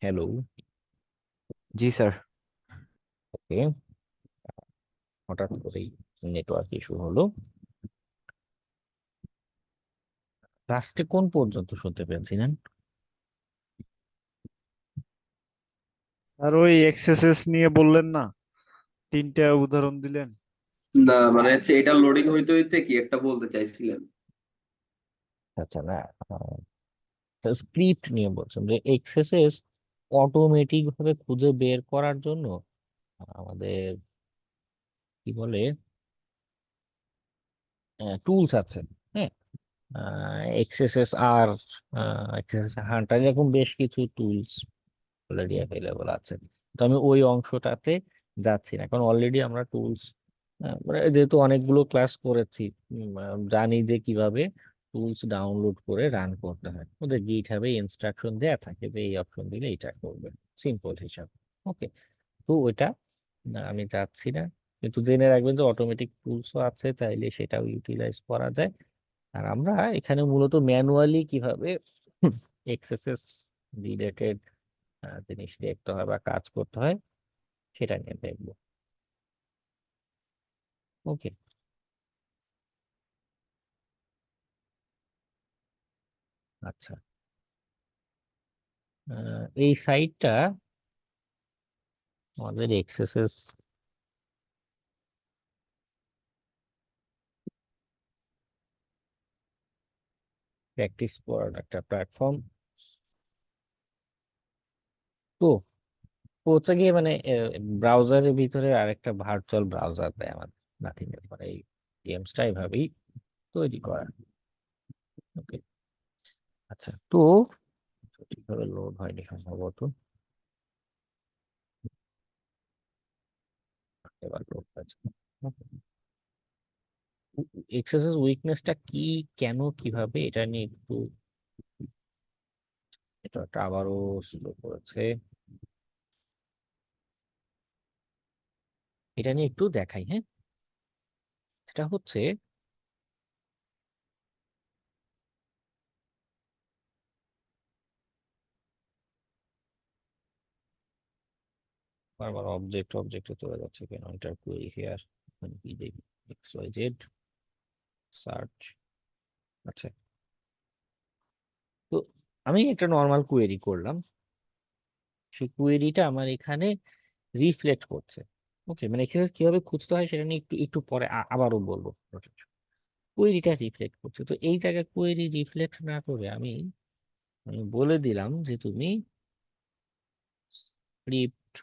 Hello. জি sir. ওকে, হঠাৎ করেই network issue হলো। লাস্টে কোন পর্যন্ত শুনতে পেয়েছিলেন? আর ওই এক্সএসএস নিয়ে বললেন না, তিনটা উদাহরণ দিলেন। না মানে হচ্ছে এটা লোডিং হইতে হইতে কি একটা বলতে চাইছিলেন? আচ্ছা, না, স্ক্রিপ্ট নিয়ে বলছেন যে এক্সেসেস অটোমেটিক ভাবে খুঁজে বের করার জন্য আমাদের কি বলে টুলস আছে। হ্যাঁ, এক্সেসএস আর এক্সেসএস হান্টার এরকম বেশ কিছু টুলস অলরেডি অ্যাভেলেবল আছে। তো আমি ওই অংশটাতে যাচ্ছি না, কারণ অলরেডি আমরা টুলস মানে যেহেতু অনেকগুলো ক্লাস করেছি, জানি যে কিভাবে টুলস ডাউনলোড করে রান করতে হয়। ওদের গিটহাবে ইনস্ট্রাকশন দেয়া থাকে যে এই অপশন দিলে এটা করবে, সিম্পল হিসাব। ওকে, তো ওইটা আমি যাচ্ছি না। কিন্তু জেনে রাখবেন যে অটোমেটিক টুলসও আছে, চাইলে সেটাও ইউটিলাইজ করা যায়। আর আমরা এখানে মূলত ম্যানুয়ালি কিভাবে এক্সেসেস রিলেটেড জিনিস দেখতে হয় বা কাজ করতে হয় সেটা নিয়ে দেখবো। ওকে, আচ্ছা। এই সাইটটা আমাদের এক্সেসেস প্র্যাকটিস করার একটা প্ল্যাটফর্ম। তো হচ্ছে গিয়ে মানে ব্রাউজারের ভিতরে আরেকটা ভার্চুয়াল ব্রাউজার দেয় আমাদের, নাথিং এর মানে এই গেমসটা এভাবেই তৈরি করা। ওকে, আচ্ছা। তো ঠিকভাবে লোড হয়নি সম্ভবত। এবার লোড হয়েছে। এক্সেসেস উইকনেসটা কি, কেন, কিভাবে, এটা নিয়ে একটু, এটা একটা আবারও স্লো করেছে, এটা নিয়ে একটু দেখাই। হ্যাঁ, এটা হচ্ছে বারবার অবজেক্ট অবজেক্টে চলে যাচ্ছে কেন, এন্টার কুয়েরি হিয়ার, মানে কি দেখি, এক্স ওয়াই জেড সার্চ। আচ্ছা, তো আমি একটা নর্মাল কুয়েরি করলাম, সেই কুয়েরিটা আমার এখানে রিফ্লেক্ট করছে। ওকে, মানে এখানে কিভাবে খুঁজতে হয় সেটা নিয়ে একটু একটু পরে আবারও বলবো। কুয়েরিটা রিফ্লেক্ট করছে, তো এই জায়গায় কুয়েরি রিফ্লেক্ট না করে আমি আমি বলে দিলাম যে তুমি স্ক্রিপ্ট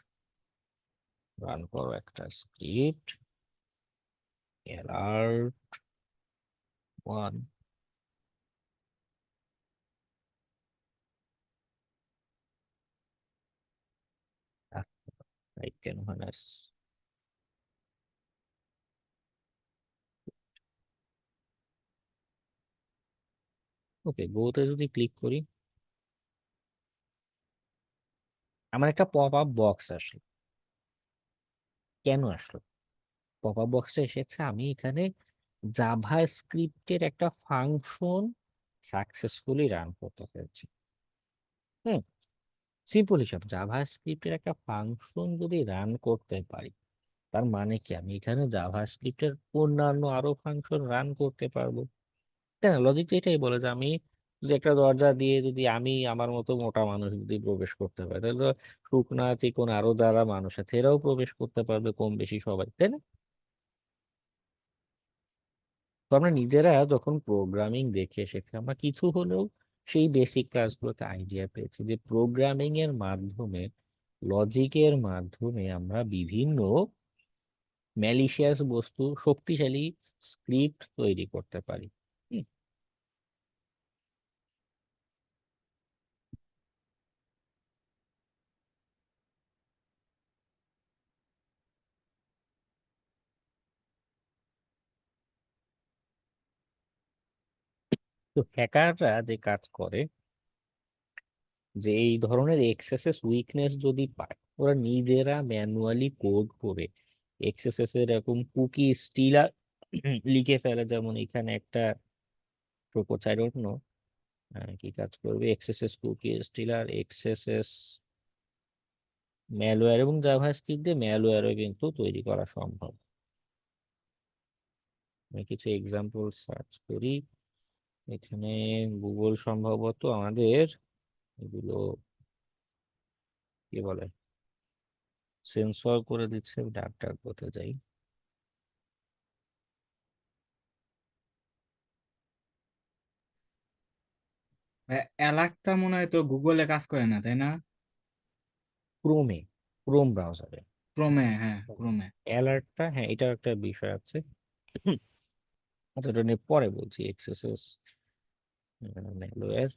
রান করো, একটা স্ক্রিপ্ট অ্যালার্ট ওয়ান। কেন হয় না? ওকে, গোতে যদি ক্লিক করি, আমার একটা পপ আপ বক্স আসলো। কেন আসলো পপ আপ বক্সটা এসেছে? আমি এখানে জাভা স্ক্রিপ্টের একটা ফাংশন সাকসেসফুলি রান করতে পেরেছি। হুম, সিম্পল হিসাব, জাভা স্ক্রিপ্টের একটা ফাংশন যদি রান করতে পারি, তার মানে কি আমি এখানে জাভা স্ক্রিপ্টের অন্যান্য আরো ফাংশন রান করতে পারবো। তাই না? লজিক এটাই বলে যে আমি যদি একটা দরজা দিয়ে যদি আমি আমার মতো মোটা মানুষ যদি প্রবেশ করতে পারি, তাহলে তো শুকনা চিকন আরো যারা মানুষ আছে এরাও প্রবেশ করতে পারবে কম বেশি সবাই, তাই না? তো আমরা নিজেরা যখন প্রোগ্রামিং দেখে এসেছি, আমরা কিছু হলেও সেই বেসিক ক্লাসগুলোতে আইডিয়া পেয়েছি যে প্রোগ্রামিং এর মাধ্যমে, লজিকের মাধ্যমে আমরা বিভিন্ন ম্যালিশিয়াস বস্তু, শক্তিশালী স্ক্রিপ্ট তৈরি করতে পারি। হুম, তো হ্যাকাররা যে কাজ করে, যে এই ধরনের এক্সেসেস উইকনেস যদি পায়, ওরা নিজেরা ম্যানুয়ালি কোড করে এক্সেসেস এর এরকম কুকি স্টিলার লিখে ফেলে। যেমন এখানে একটা প্রোপোজ, আই ডোন্ট নো কি কাজ করবে, এক্সেসেস কুকি স্টিলার এক্সেসেস ম্যালওয়্যার এবং জাভাস্ক্রিপ্ট দিয়ে ম্যালওয়্যারও কিন্তু তৈরি করা সম্ভব। আমি কিছু এক্সাম্পল সার্চ করি এখানে। গুগল সম্ভবত আমাদের এগুলো কি বলে সেন্সর করে দিচ্ছে, ডাক ডাক বলতে যাই। অ্যালার্টটা মনে হয় তো গুগলে কাজ করে না, তাই না? ক্রোমে, ক্রোম ব্রাউজারে ক্রোমে, হ্যাঁ ক্রোমে। অ্যালার্টটা, হ্যাঁ এটা একটা বিষয় আছে। আচ্ছা এটা নিয়ে পরে বলছি। এক্সএসএস ম্যালওয়্যার,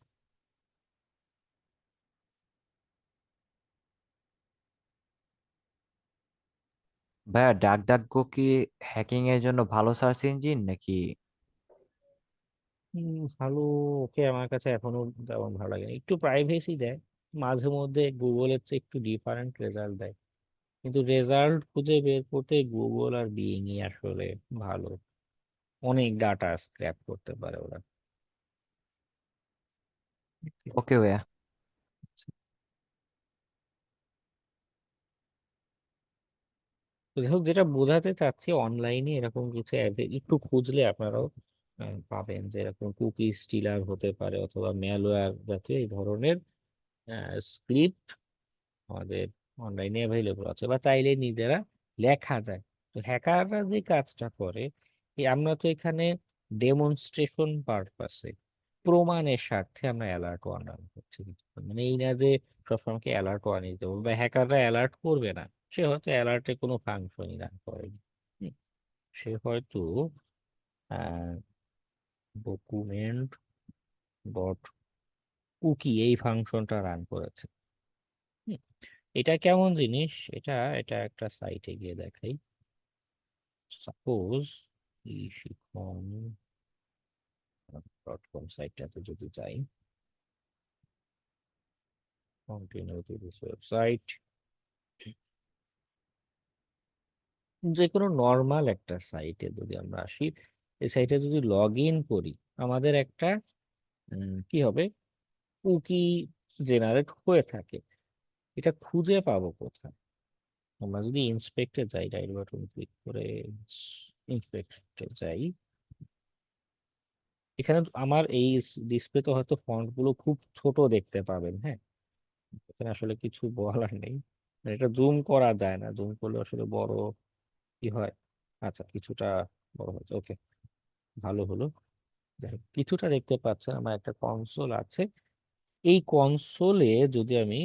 ভাইয়া ডাক ডাক গো কি হ্যাকিং এর জন্য ভালো সার্চ ইঞ্জিন নাকি? ভালো। ওকে আমার কাছে এখনো তেমন ভালো লাগে না। একটু প্রাইভেসি দেয় মাঝে মধ্যে, গুগলের চেয়ে একটু ডিফারেন্ট রেজাল্ট দেয়, কিন্তু রেজাল্ট খুঁজে বের করতে গুগল আর বিইংই আসলে ভালো। অনেক ডাটা স্ক্র্যাপ করতে পারে ওরা। ওকে ভাইয়া। তো যাই হোক, যেটা বোঝাতে চাচ্ছি অনলাইনে এরকম কিছু একটু খুঁজলে আপনারাও পাবেন যে এরকম কুকি স্টিলার হতে পারে অথবা ম্যালওয়্যার জাতীয় এই ধরনের স্ক্রিপ্ট আমাদের অনলাইনে অ্যাভেলেবল আছে, বা চাইলে নিজেরা লেখা যায়। তো হ্যাকাররা যে কাজটা করে, আমরা তো এখানে ডেমনস্ট্রেশন পারপাসে প্রমাণের স্বার্থে আমরা অ্যালার্ট ওয়ান রান করছি। মানে এই না যে সবসময় অ্যালার্ট ওয়ান দিতে হবে, বা হ্যাকাররা অ্যালার্ট করবে না, সে হয়তো অ্যালার্টে কোনো ফাংশনই রান করেনি। হুম, সে হয়তো ডকুমেন্ট ডট কুকি এই ফাংশনটা রান করেছে। হুম, এটা কেমন জিনিস, এটা এটা একটা সাইটে গিয়ে দেখাই। সাপোজ এই শিখন ডট কম সাইটটাতে যদি যাই, কন্টিনিউ টু দিস ওয়েবসাইট, যে কোনো নর্মাল একটা সাইটে যদি আমরা আসি, এই সাইটে যদি লগ ইন করি, আমাদের একটা কি হবে, কুকি জেনারেট হয়ে থাকে। এটা খুঁজে পাবো কোথায়? আমরা যদি ইন্সপেক্টে যাই, রাইট বাটন ক্লিক করে ইন্সপেক্টে যাই, এখানে আমার এই ডিসপ্লেতে হয়তো ফন্ট গুলো খুব ছোট দেখতে পাবেন। হ্যাঁ, এখানে আসলে কিছু বলার নেই, মানে এটা জুম করা যায় না, জুম করলে আসলে বড় কি হয়। আচ্ছা কিছুটা বড় হয়েছে, ওকে ভালো হলো। যাই হোক, কিছুটা দেখতে পাচ্ছেন আমার একটা কনসোল আছে। এই কনসোলে যদি আমি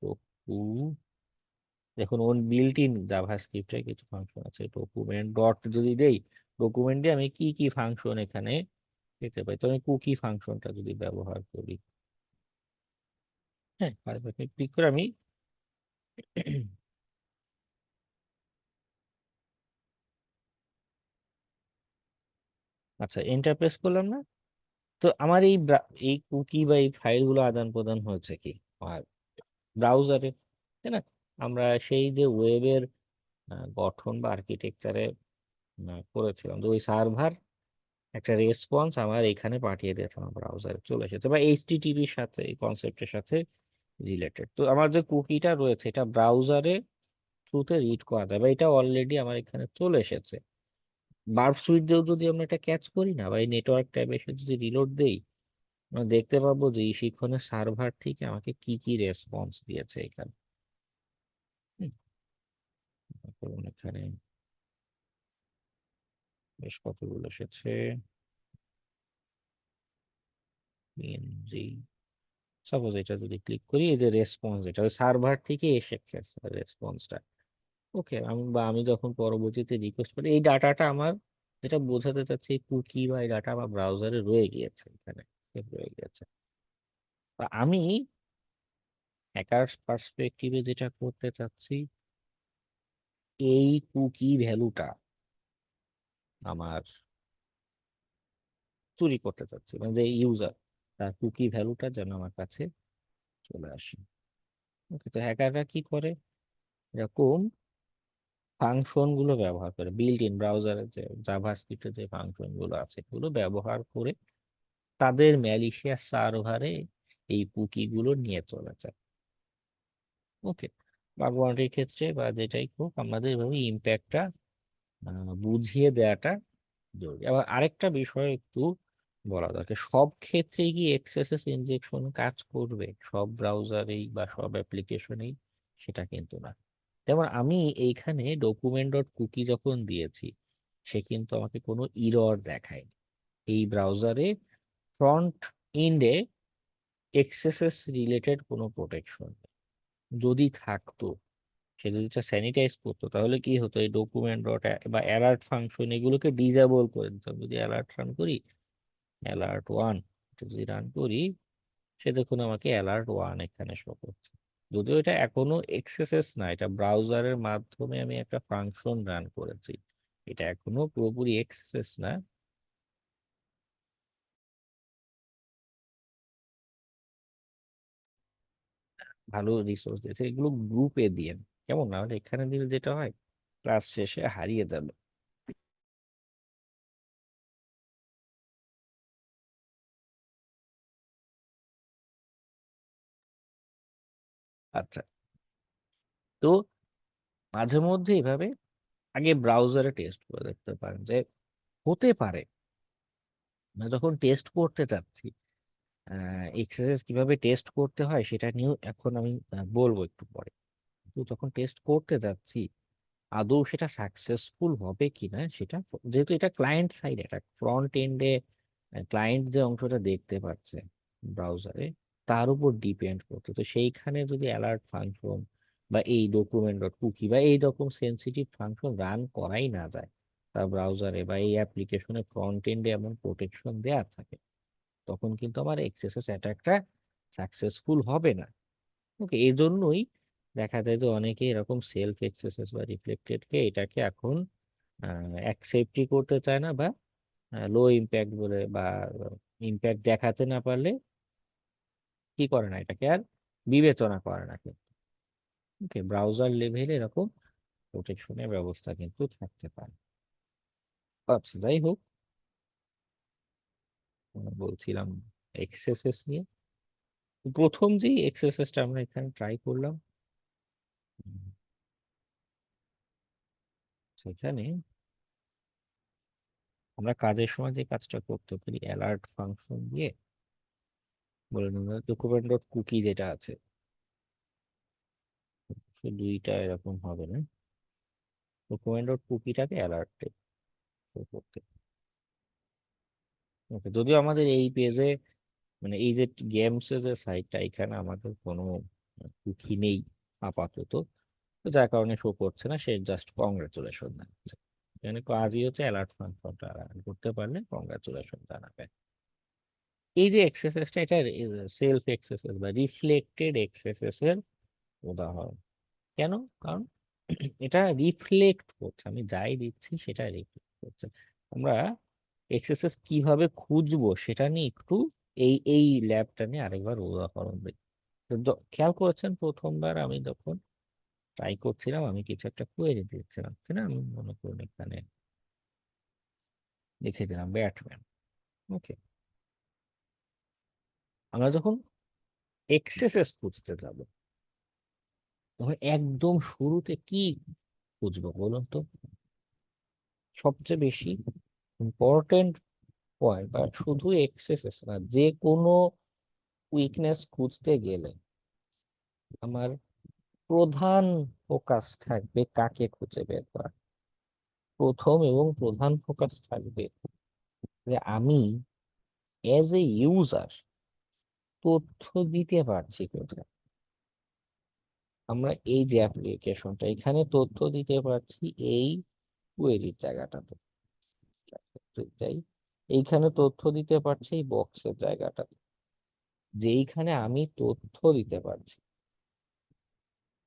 টপু, দেখুন ওর বিল্ট ইন জাভাস্ক্রিপ্টের কিছু ফাংশন আছে। ডকুমেন্ট ডট যদি দেই, ডকুমেন্টে আমি কি কি ফাংশন এখানে পেতে পাই। তো আমি কুকি ফাংশনটা যদি ব্যবহার করি, হ্যাঁ ক্লিক করে আমি আচ্ছা এন্টার প্রেস করলাম না, তো আমার এই কুকি বা এই ফাইলগুলো আদান প্রদান হয়েছে কি আর ব্রাউজারে, তাই না? আমরা সেই যে ওয়েবের গঠন বা আর্কিটেকচারে করেছিলাম, যে ওই সার্ভার একটা রেসপন্স আমার এখানে পাঠিয়ে দিয়েছে, আমার ব্রাউজারে চলে এসেছে, বা এইচটিটিপির সাথে এই কনসেপ্টের সাথে রিলেটেড। তো আমার যে কুকিটা রয়েছে এটা ব্রাউজারে থ্রুতে রিড করা যায়, বা এটা অলরেডি আমার এখানে চলে এসেছে। বার্ব সুইট দিয়েও যদি আমরা এটা ক্যাচ করি না, বা এই নেটওয়ার্ক ট্যাবে এসে যদি রিলোড দেই, আমরা দেখতে পাবো যে এই শিক্ষণের সার্ভার থেকে আমাকে কি কি রেসপন্স দিয়েছে এখানে। হুম, ধরুন এখানে বেশ কতগুলো এসেছে। PNG, সাপোজ এটা যদি ক্লিক করি, এই যে রেসপন্স, এটা ওই সার্ভার থেকে এসেছে রেসপন্সটা। ওকে, আমি যখন পরবর্তীতে রিকোয়েস্ট করি, এই ডাটাটা আমার, যেটা বোঝাতে চাচ্ছি এই কুকি বা এই ডাটা আমার ব্রাউজারে রয়ে গিয়েছে, এখানে রয়ে গিয়েছে। তা আমি হ্যাকার পার্সপেক্টিভে যেটা করতে চাচ্ছি, এই কুকি ভ্যালুটা আমার চুরি করতে চাচ্ছি, মানে যে ইউজার তার কুকি ভ্যালুটা যেন আমার কাছে চলে আসে। ওকে, তো হ্যাকাররা কি করে, এরকম ফাংশন গুলো ব্যবহার করে, বিল্ট ইন ব্রাউজারে যে জাভাস্ক্রিপ্টের যে ফাংশন গুলো আছে এগুলো ব্যবহার করে তাদের ম্যালিশিয়াস সার্ভারে এই কুকি গুলো নিয়ে চলে যায়। ওকে, বাগ বাউন্ডারির ক্ষেত্রে বা যেটাই হোক আমাদের এভাবে ইম্প্যাক্টটা বুঝিয়ে দেওয়াটা জরুরি। আবার আরেকটা বিষয় একটু বলা দরকার, সব ক্ষেত্রেই কি এক্সএসএস ইনজেকশন কাজ করবে সব ব্রাউজারেই বা সব অ্যাপ্লিকেশনেই? সেটা কিন্তু না। যেমন আমি এইখানে ডকুমেন্ট ডট কুকি যখন দিয়েছি, সে কিন্তু আমাকে কোনো ইরর দেখায়নি। এই ব্রাউজারে ফ্রন্ট এন্ডে এক্সএসএস রিলেটেড কোনো প্রোটেকশন যদি থাকতো, সে যদি এটা স্যানিটাইজ করতো, তাহলে কি হতো, এই ডকুমেন্ট ডট বা অ্যালার্ট ফাংশন এগুলোকে ডিজেবল করে দিতাম। যদি অ্যালার্ট রান করি, অ্যালার্ট ওয়ান যদি রান করি, সে দেখুন আমাকে অ্যালার্ট ওয়ান এখানে শো করছে। যদিও এটা এখনো এক্সএসএস না, এটা ব্রাউজারের মাধ্যমে আমি একটা ফাংশন রান করেছি, এটা এখনো পুরোপুরি এক্সএসএস না। ভালো রিসোর্স দিয়েছে, এগুলো গ্রুপে দিয়ে, কেমন, না হলে এখানে দিলে যেটা হয় ক্লাস শেষে হারিয়ে যাবে। আচ্ছা, তো মাঝে মধ্যে এভাবে আগে ব্রাউজারে টেস্ট করে দেখতে পারেন যে হতে পারে, মানে যখন টেস্ট করতে চাচ্ছি, এক্সারসাইজ কিভাবে টেস্ট করতে হয় সেটা নিয়েও এখন আমি বলবো একটু পরে। তো যখন টেস্ট করতে যাচ্ছি, আদৌ সেটা সাকসেসফুল হবে কিনা সেটা, যেহেতু এটা ক্লায়েন্ট সাইড, এটা ফ্রন্ট এন্ডে ক্লায়েন্ট যে অংশটা দেখতে পাচ্ছে ব্রাউজারে, তার উপর ডিপেন্ড করতে, তো সেইখানে যদি অ্যালার্ট ফাংশন বা এই ডকুমেন্ট ডট কুকি বা এই রকম সেন্সিটিভ ফাংশন রান করাই না যায় তার ব্রাউজারে বা এই অ্যাপ্লিকেশনে ফ্রন্ট এন্ডে এমন প্রোটেকশন দেওয়া থাকে, তখন কিন্তু আমার এক্সএসএস অ্যাটাকটা সাকসেসফুল হবে না। ওকে, এই জন্যই দেখা যায় যে অনেকে এরকম সেলফ এক্সেসেস বা রিফ্লেক্টেড কে এটাকে এখন অ্যাকসেপ্টই করতে চায় না, বা লো ইম্প্যাক্ট বলে বা ইম্প্যাক্ট দেখাতে না পারলে কি করে না, এটাকে আর বিবেচনা করে না কিন্তু। ওকে, ব্রাউজার লেভেলে এরকম প্রোটেকশনের ব্যবস্থা কিন্তু থাকতে পারে। আচ্ছা, যাই হোক, বলছিলাম এক্সেসেস নিয়ে। প্রথম যে এক্সেসেসটা আমরা এখানে ট্রাই করলাম, উম, সেখানে আমরা কাজের সময় যে কাজটা করতে পারি অ্যালার্ট ফাংশন দিয়ে, বলে নিন ডকুমেন্ট ডট কুকি যেটা আছে, সে দুইটা এরকম হবে না, ডকুমেন্ট ডট কুকিটাকে অ্যালার্ট করতে। ওকে, যদিও আমাদের এই পেজে, মানে এই যে গেমস এর যে সাইটটা, এখানে আমাদের কোনো কুকি নেই আপাতত, তো যার কারণে শো করছে না, সে জাস্ট কংগ্রেচুলেশন জানাচ্ছে। এখানে কাজই হচ্ছে অ্যালার্ট ফাংশনটা রান করতে পারলে কংগ্রেচুলেশন জানাবে। এই যে এক্সেসেসটা, এটা সেলফ এক্সেসেস বা রিফ্লেক্টেড এক্সেসেস এর উদাহরণ। কেন? কারণ এটা রিফ্লেক্ট করছে, আমি যাই দিচ্ছি সেটা রিফ্লেক্ট করছে। আমরা এক্সেসেস কিভাবে খুঁজবো সেটা নিয়ে একটু এই ল্যাবটা নিয়ে আরেকবার উদাহরণ দিই। তো খেয়াল করেছেন, প্রথমবার আমি যখন ট্রাই করছিলাম, আমি কিছু একটা কোয়েরি দিচ্ছিলাম, তাই না? আমি মনে করুন এখানে লিখে দিলাম ব্যাটম্যান। ওকে, আমরা যখন এক্সেসেস খুঁজতে যাব, তখন একদম শুরুতে কি খুঁজবো বলুন তো? সবচেয়ে বেশি ইম্পর্টেন্ট পয়েন্ট, বা শুধু এক্সেসেস না, যে কোনো উইকনেস খুঁজতে গেলে আমার প্রধান ফোকাস থাকবে কাকে খুঁজে বের করা। প্রথম এবং প্রধান ফোকাস থাকবে যে আমি এজ এ ইউজার তথ্য দিতে পারছি কোথায়। আমরা এই যে অ্যাপ্লিকেশনটা, এখানে তথ্য দিতে পারছি এই কোয়েরির জায়গাটাতে, তাই এইখানে তথ্য দিতে পারছি এই বক্সের জায়গাটাতে, যেইখানে আমি তথ্য দিতে পারছি।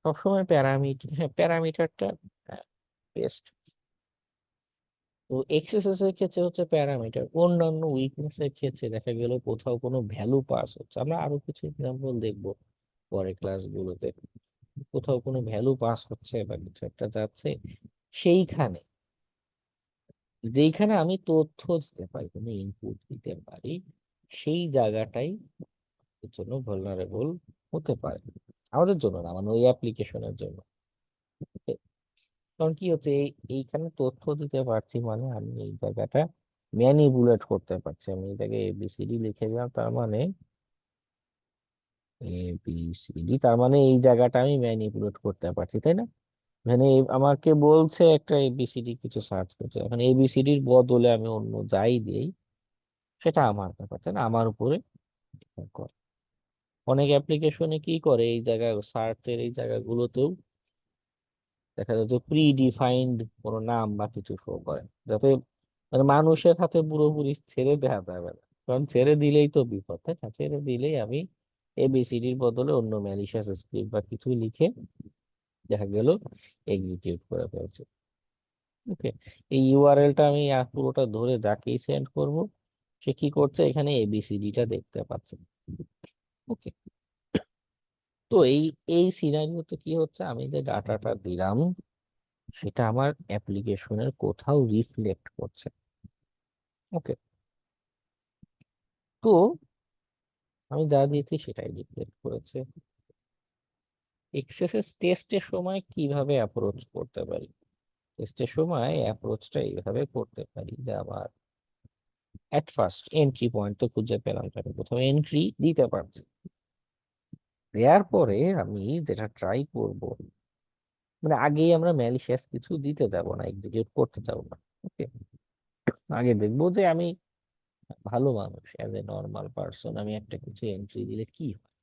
সবসময় প্যারামিটার, হ্যাঁ প্যারামিটারটা বেস্ট। তো এক্সেসেস এর ক্ষেত্রে হচ্ছে প্যারামিটার, অন্যান্য উইকনেস এর ক্ষেত্রে দেখা গেল কোথাও কোনো ভ্যালু পাস হচ্ছে, আমরা আরো কিছু এক্সাম্পল দেখবো পরে ক্লাসগুলোতে, কোথাও কোনো ভ্যালু পাস হচ্ছে বা কিছু একটা যাচ্ছে, সেইখানে যেইখানে আমি তথ্য দিতে পারি, কোনো ইনপুট দিতে পারি, সেই জায়গাটাই এর জন্য ভালনারেবল হতে পারে। আমাদের জন্য না, মানে ওই অ্যাপ্লিকেশনের জন্য। Okay? কারণ কি হচ্ছে, এইখানে তথ্য দিতে পারছি মানে আমি এই জায়গাটা ম্যানিপুলেট করতে পারছি। আমি এই জায়গায় এবিসিডি লিখে দিলাম, তার মানে এবিসিডি, তার মানে এই জায়গাটা আমি ম্যানিপুলেট করতে পারছি, তাই না? এখানে আমাকে বলছে একটা এবিসিডি কিছু সার্চ করতে, এখন এবিসিডির বদলে আমি অন্য যাই দিই, সেটা আমার ব্যাপার, তাই না? আমার উপরে depend করে। অনেক অ্যাপ্লিকেশনে কি করে, এই জায়গায় সার্চের এই জায়গাগুলোতেও দেখা যাচ্ছে প্রি ডিফাইন্ড কোনো নাম বা কিছু শো করে, যাতে মানে মানুষের হাতে পুরোপুরি ছেড়ে দেওয়া যাবে না। কারণ ছেড়ে দিলেই তো বিপদ, তাই না? ছেড়ে দিলেই আমি এবিসিডির বদলে অন্য ম্যালিশিয়াস স্ক্রিপ্ট বা কিছু লিখে দেখা গেল এক্সিকিউট করে ফেলছে। ওকে, এই ইউআরএলটা আমি পুরোটা ধরে যাকেই সেন্ড করব, সে কি করছে, এখানে এবিসিডিটা দেখতে পাচ্ছে। ওকে, তো এই সিনারিওতে কি হচ্ছে, আমি যে ডাটাটা দিলাম সেটা আমার অ্যাপ্লিকেশনের কোথাও রিফ্লেক্ট করছে। ওকে, তো আমি যা দিয়েছি সেটাই রিফ্লেক্ট করেছে। এক্সএসএস টেস্টের সময় কিভাবে অ্যাপ্রোচ করতে পারি? টেস্টের সময় অ্যাপ্রোচটা এইভাবে করতে পারি যে আমার অ্যাট ফার্স্ট এন্ট্রি পয়েন্ট তো খুঁজে পেলাম, যে আমি কোথাও এন্ট্রি দিতে পারছি। দেওয়ার পরে আমি যেটা ট্রাই করব, মানে আগেই আমরা ম্যালিশিয়াস কিছু দিতে যাব না, এক্সিকিউট করতে যাব না। ওকে, আগে দেখবো যে আমি ভালো মানুষ, অ্যাজ এ নর্মাল পার্সন আমি একটা কিছু এন্ট্রি দিলে কি হয়,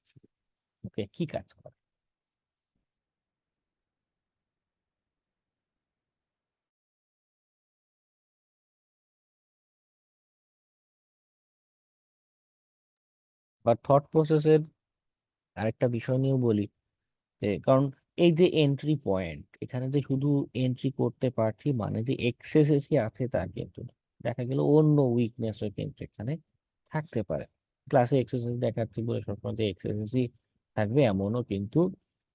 ওকে, কি কাজ করে। বা থট প্রসেসের আরেকটা বিষয় নিয়েও বলি, যে কারণ এই যে এন্ট্রি পয়েন্ট, এখানে যে শুধু এন্ট্রি করতে পারছি মানে যে এক্সেসই আছে তা কিন্তু না। দেখা গেল অন্য উইকনেসও কিন্তু এখানে থাকতে পারে। ক্লাসে এক্সেসেস দেখাচ্ছি বলে সবসময় যে এক্সেসই থাকবে এমনও কিন্তু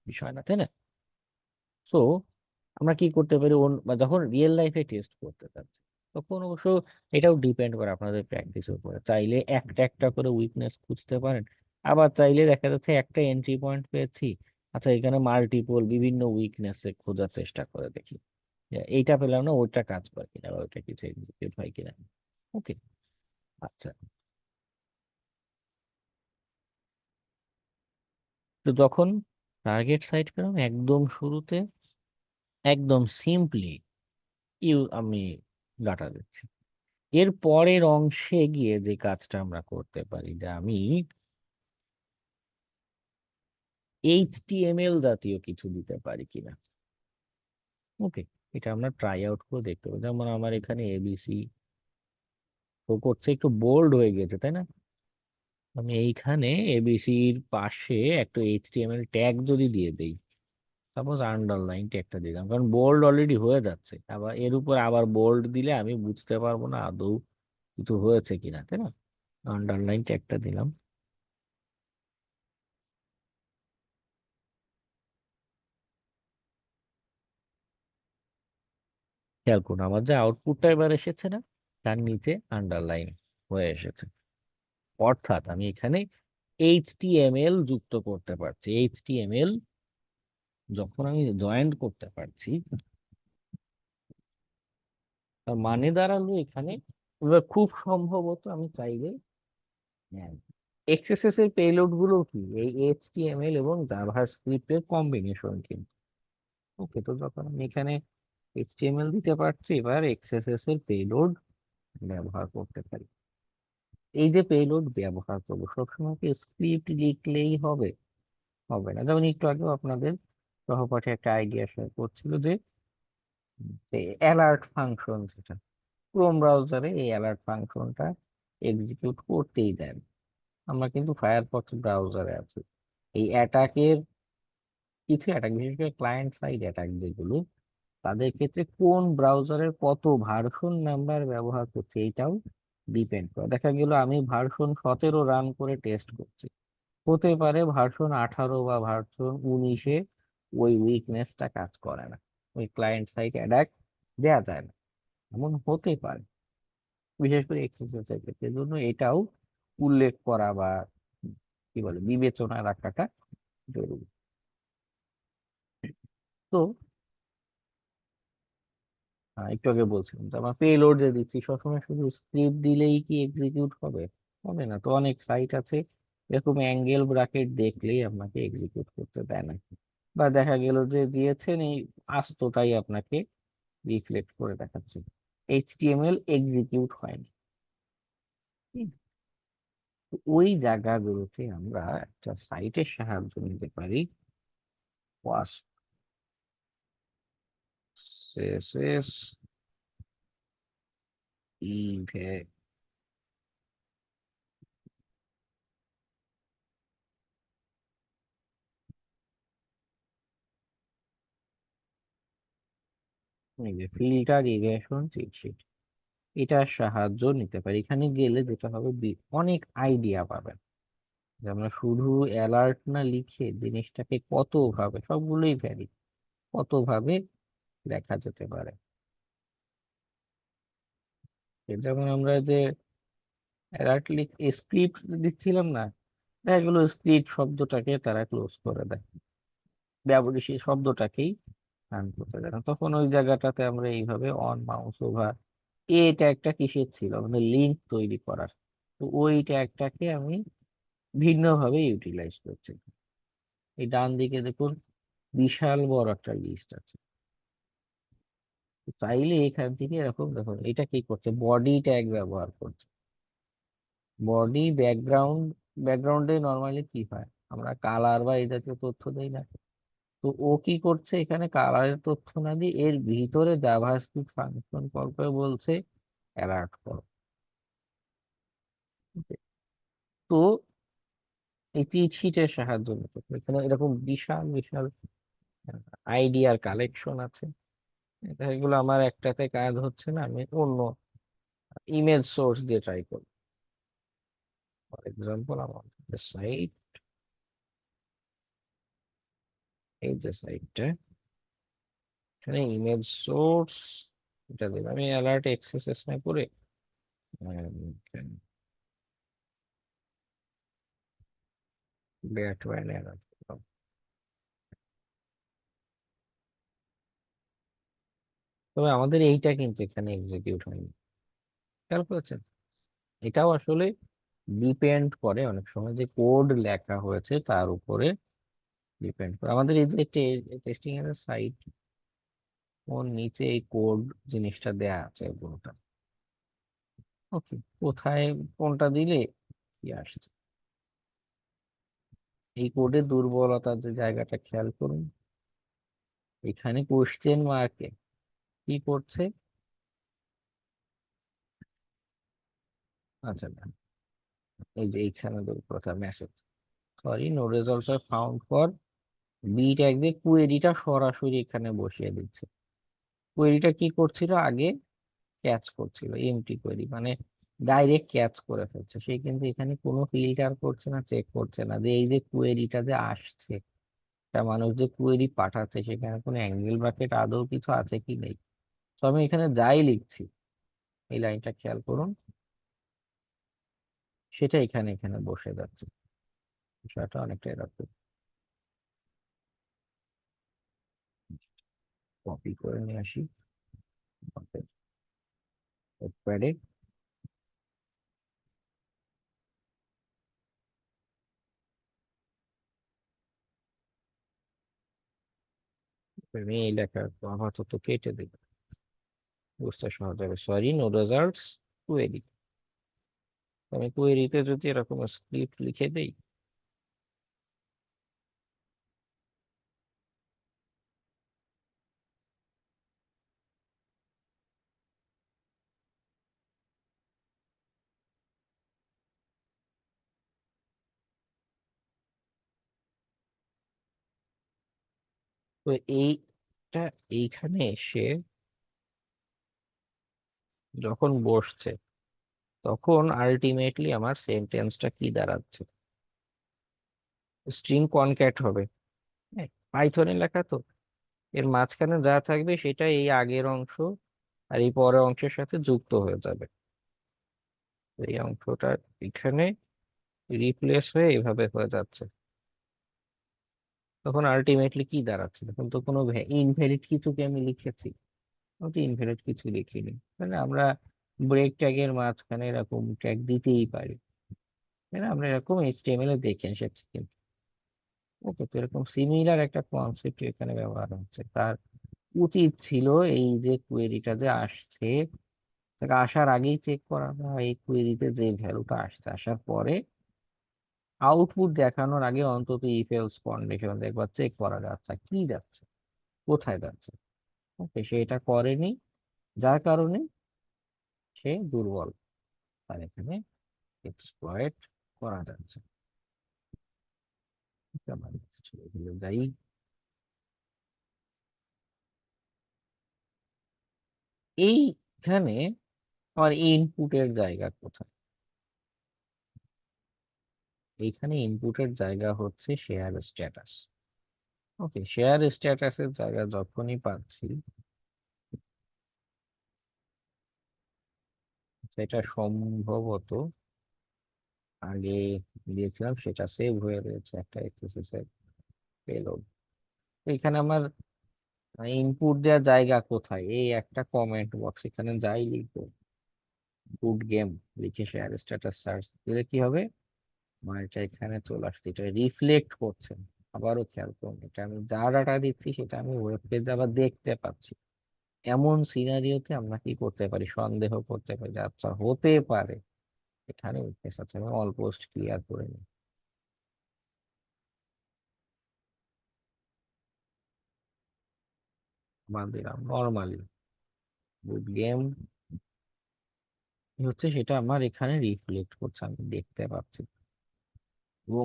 বিষয় না, তাই না? সো আমরা কি করতে পারি, বা যখন রিয়েল লাইফে টেস্ট করতে চাচ্ছি, তখন অবশ্য এটাও ডিপেন্ড করে আপনাদের প্র্যাকটিসের উপরে। চাইলে একটা একটা করে উইকনেস খুঁজতে পারেন, আবার চাইলে দেখা যাচ্ছে একটা এন্ট্রি পয়েন্ট পেয়েছি, আচ্ছা এখানে মাল্টিপল বিভিন্ন উইকনেস খোঁজার চেষ্টা করে দেখি, যে এইটা পেলাম না, ওইটা কাজ করে কিনা বা ওইটা কিছু এক্সিকিউট হয় কিনা। ওকে, আচ্ছা, তো যখন টার্গেট সাইট পেলাম একদম শুরুতে, একদম সিম্পলি আমি ডাটা দিচ্ছি। এর পরের অংশে গিয়ে যে কাজটা আমরা করতে পারি, যে আমি এইচটিএমএল জাতীয় কিছু দিতে পারি কিনা। ওকে, এটা আমরা ট্রাই আউট করে দেখতে পারি। যেমন আমার এখানে এবিসি তো করছে, একটু বোল্ড হয়ে গেছে, তাই না? আমি এইখানে এবিসির পাশে একটা এইচটিএমএল ট্যাগ যদি দিয়ে দেই, সাপোজ আন্ডারলাইন ট্যাগটা দিলাম, কারণ বোল্ড অলরেডি হয়ে যাচ্ছে, আবার এর উপর আবার বোল্ড দিলে আমি বুঝতে পারবো না আদৌ কিছু হয়েছে কিনা, তাই না? আন্ডারলাইন ট্যাগটা দিলাম। খেয়াল করুন আমার যে আউটপুটটা এবার এসেছে না, তার নিচে আন্ডারলাইন হয়ে এসেছে। অর্থাৎ আমি এখানে এইচটিএমএল যুক্ত করতে পারছি। এইচটিএমএল যখন আমি জয়েন্ট করতে পারছি, তার মানে দাঁড়ালো এখানে এবার খুব সম্ভবত আমি চাইলে এক্সএসএস এর পেলোড গুলো কি এই এইচটিএমএল এবং জাভাস্ক্রিপ্টের কম্বিনেশন কিন্তু। ওকে, তো যখন আমি এখানে এইচটিএমএল দিতে পারছি, এবার এক্সএসএস এর পেলোড ব্যবহার করতে পারি। এই যে পেলোড ব্যবহার করবো, সবসময় কি স্ক্রিপ্ট লিখলেই হবে? হবে না। যেমন একটু আগেও আপনাদের সহপাঠী একটা আইডিয়া শেয়ার করছিল যে অ্যালার্ট ফাংশন, যেটা ক্রোম ব্রাউজারে এই অ্যালার্ট ফাংশনটা এক্সিকিউট করতেই দেন। আমরা কিন্তু ফায়ারফক্স ব্রাউজারে আছি। এই অ্যাটাকের কিছু অ্যাটাক, বিশেষ করে ক্লায়েন্ট সাইড অ্যাটাক যেগুলো, তাদের ক্ষেত্রে কোন ব্রাউজারের কত ভার্সন নাম্বার ব্যবহার করছে এইটাও ডিপেন্ড করে। দেখা গেল আমি ভার্সন 17 রান করে টেস্ট করছি, হতে পারে ভার্সন 18 বা ভার্সন 19-এ ওই উইকনেসটা কাজ করে না, ওই ক্লায়েন্ট সাইড অ্যাটাক দেয়া যায় না, এমন হতে পারে, বিশেষ করে এক্সেসেস এর ক্ষেত্রে। এজন্য এটাও উল্লেখ করা বা কি বলে বিবেচনায় রাখাটা জরুরি। তো একটু আগে বলছিলাম যে আমরা পেলোড যে দিচ্ছি সবসময় শুধু স্ক্রিপ্ট দিলেই কি এক্সিকিউট হবে? হবে না তো, অনেক সাইট আছে এরকম অ্যাঙ্গেল ব্রাকেট দেখলেই আপনাকে এক্সিকিউট করতে দেয় না, বা দেখা গেল যে দিয়েছেন এই আস্তটাই আপনাকে রিফ্লেক্ট করে দেখাচ্ছে, এইচটিএমএল এক্সিকিউট হয়নি। হুম, তো ওই জায়গাগুলোতে আমরা একটা সাইটের সাহায্য নিতে পারি, ওয়াস সিএসএস ইভে ফিল্টার ইভেশন চিটশিট, এটার সাহায্য নিতে পারি। এখানে গেলে যেটা হবে অনেক আইডিয়া পাবেন যে আমরা শুধু অ্যালার্ট না লিখে জিনিসটাকে কত ভাবে, সবগুলোই ভ্যারি, কত ভাবে লেখা যেতে পারে। যেমন আমরা যে অ্যালার্ট স্ক্রিপ্ট দিচ্ছিলাম না, দেখা গেলো স্ক্রিপ্ট শব্দটাকে তারা ক্লোজ করে দেয়, ব্যবহার সেই শব্দটাকেই রান করতে দেয় না। তখন ওই জায়গাটাতে আমরা এইভাবে অন মাউস ওভার, এটা একটা কিসের ছিল মানে লিঙ্ক তৈরি করার, তো ওই ট্যাগটাকে আমি ভিন্নভাবে ইউটিলাইজ করছি। এই ডান দিকে দেখুন বিশাল বড় একটা লিস্ট আছে, তো চাইলে এখান থেকে এরকম দেখুন এটা কি করছে, বডি ট্যাগ ব্যবহার করছে। বডি ব্যাকগ্রাউন্ড, ব্যাকগ্রাউন্ডে নর্মালি কি হয় আমরা কালার বা এই জাতীয় তথ্য দেই না, তো ও কি করছে এখানে কালারের তথ্য না দিয়ে এর ভিতরে জাভাস্ক্রিপ্ট ফাংশন কল করে বলছে অ্যালার্ট করো। তো এই চিট শিটের সাহায্য নিতে পারে। এখানে এরকম বিশাল বিশাল আইডিয়ার কালেকশন আছে, এগুলো আমার একটাতে কাজ হচ্ছে না, আমি অন্য ইমেজ সোর্স দিয়ে ট্রাই করি। ফর এক্সাম্পল আমার সাইট, এই যে সাইটটা, এখানে ইমেজ সোর্স এটা দেবে, আমি অ্যালার্ট এক্সেসেস না করে ব্যাটম্যান অ্যালার্ট, তবে আমাদের এইটা কিন্তু এখানে এক্সিকিউট হয়নি, খেয়াল করেছেন? এটাও আসলে ডিপেন্ড করে অনেক সময় যে কোড লেখা হয়েছে তার উপরে ডিপেন্ড করে। আমাদের এই যে টেস্টিং এর সাইট, ওর নিচে এই কোড জিনিসটা দেয়া আছে পুরোটা, ওকে, কোথায় কোনটা দিলে কি আসছে, এই কোডের দুর্বলতার যে জায়গাটা খেয়াল করুন, এখানে কোশ্চেন মার্কে কি করছে, আচ্ছা না, এই যে এইখানে দুর্বলতা message, sorry no results are found for B tag দিয়ে কুয়েরিটা সরাসরি এখানে বসিয়ে দিচ্ছে। কোয়েরিটা কি করছিল আগে, ক্যাচ করছিল, এমটি কোয়েরি মানে ডাইরেক্ট ক্যাচ করে ফেলছে, সে কিন্তু এখানে কোনো ফিল্টার করছে না, চেক করছে না যে এই যে কোয়েরিটা যে আসছে, তা মানুষ যে কোয়েরি পাঠাচ্ছে সেখানে কোনো অ্যাঙ্গেল ব্র্যাকেট আদৌ কিছু আছে কি নেই। তো আমি এখানে যাই লিখছি, এই লাইনটা খেয়াল করুন, সেটা এখানে এখানে বসে যাচ্ছে, বিষয়টা অনেকটা এরকম। কপি করে নিয়ে আসি নোটপ্যাডে, আমি এই লেখা আপাতত কেটে দিই, বুঝতে সহজ হবে, সরি নো রেজাল্টস কোয়েরি। আমি কোয়েরিতে যদি এরকম স্ক্রিপ্ট লিখে দেই, তো এইটা এইখানে এসে যখন বসছে তখন আলটিমেটলি আমার সেন্টেন্সটা কি দাঁড়াচ্ছে, স্ট্রিং কনক্যাট হবে, হ্যাঁ পাইথনে লেখা তো, এর মাঝখানে যা থাকবে সেটা এই আগের অংশ আর এই পরের অংশের সাথে যুক্ত হয়ে যাবে, তো এই অংশটা এখানে রিপ্লেস হয়ে এইভাবে হয়ে যাচ্ছে। তখন আলটিমেটলি কি দাঁড়াচ্ছে, তখন তো কোনো ইনভ্যালিড কিছুকে আমি লিখেছি, আমি তো ইনভ্যালিড কিছু লিখিনি, তাই না? আমরা ব্রেক ট্যাগের মাঝখানে এরকম ট্যাগ দিতেই পারি, তাই না? আমরা এরকম এইচটিএমএল এ দেখে এসেছি কিন্তু। ওকে, তো এরকম সিমিলার একটা কনসেপ্ট এখানে ব্যবহার হচ্ছে। তার উচিত ছিল এই যে কোয়েরিটা যে আসছে, তাকে আসার আগেই চেক করা, বা এই কোয়েরিতে যে ভ্যালুটা আসছে আসার পরে আউটপুট দেখানোর আগে অন্তত ইফ এলস কন্ডিশন একবার চেক করা যাচ্ছে কি যাচ্ছে, কোথায় যাচ্ছে। ওকে, সে এটা করেনি, যার কারণে সে দুর্বল, তার এখানে এক্সপ্লয়েট করা যাচ্ছে। আমার এগুলো যাই, এইখানে আমার ইনপুটের জায়গা কোথায়? এইখানে ইনপুটের জায়গা হচ্ছে শেয়ার স্ট্যাটাস। ওকে, শেয়ার স্ট্যাটাসের জায়গা যখনই পাচ্ছি, সেটা সম্ভবত আগে দিয়েছিলাম, সেটা সেভ হয়ে রয়েছে একটা এক্সএসএস এর পেলোড। এখানে আমার ইনপুট দেওয়ার জায়গা কোথায়? এই একটা কমেন্ট বক্স, এখানে যাই লিখবো গুড গেম লিখে শেয়ার স্ট্যাটাস সার্চ দিলে কি হবে, আমার এটা এখানে চলে আসছে, এটা রিফ্লেক্ট করছে। আবারও খেয়াল করুন, এটা আমি যা ডাটা দিচ্ছি সেটা আমি ওয়েব পেজে আবার দেখতে পাচ্ছি। এমন সিনারিওতে আমরা কি করতে পারি, সন্দেহ করতে পারি যে আচ্ছা হতে পারে এখানে উইকনেস আছে, আমি অলমোস্ট ক্লিয়ার করে নিই। বাদ দিলাম নর্মালি গুড গেম হচ্ছে, সেটা আমার এখানে রিফ্লেক্ট করছে, আমি দেখতে পাচ্ছি। এবং